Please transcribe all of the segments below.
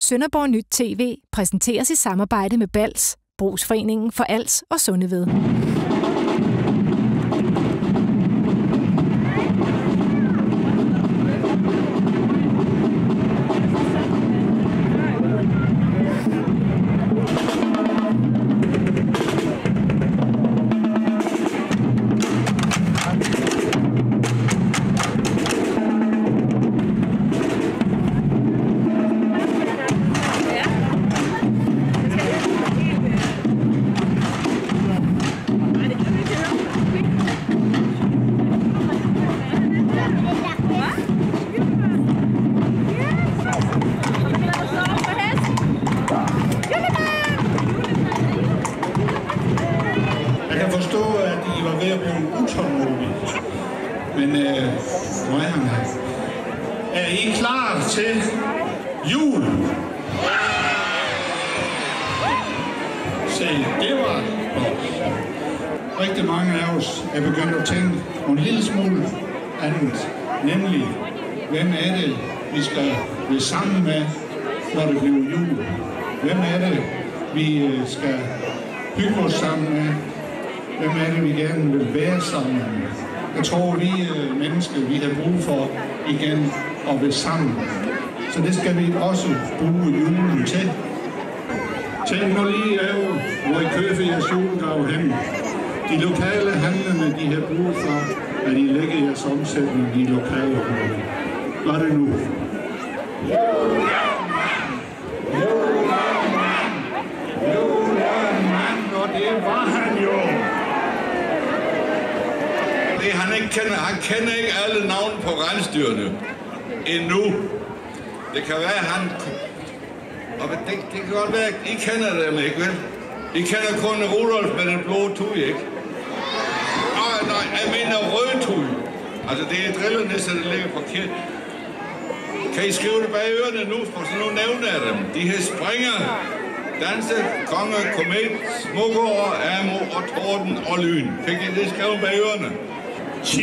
Sønderborg Nyt TV præsenteres i samarbejde med Bals, Brugsforeningen for Als og Sundeved. Jeg kan forstå, at I var ved at blive utålmodige, men hvor er han her? Er I klar til jul? Se, det var rigtig mange af os er begyndt at tænke en lille smule andet, nemlig hvem er det, vi skal være sammen med, når det bliver jul? Hvem er det, vi skal hygge os sammen med? Hvem er det, vi gerne vil være sammen med? Jeg tror, vi mennesker, vi har brug for igen at være sammen. Så det skal vi også bruge julen til. Tænk nu lige af, hvor I køber jeres julegav hen. De lokale handlerne, de har brug for, at I lægger jeres omsætning i lokale områder. Gør det nu. Julemand, og det var han jo. Han kender ikke alle navne på rensdyrene endnu. Det kan være, han... Og det kan godt være, I kender dem ikke, vel? I kender kun Rudolf med den blå tui, ikke? Nej, jeg mener rød tui. Altså, det er drillernisser, der ligger forkert. Kan I skrive det bag ørerne nu, for så nu nævner jeg dem. De her springer, danse, konge, komet, smukker, amo og torden og lyn. Fik I det skrevet bag ørerne? 10,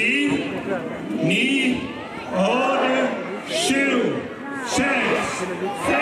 9, 8, 7, 6, 5,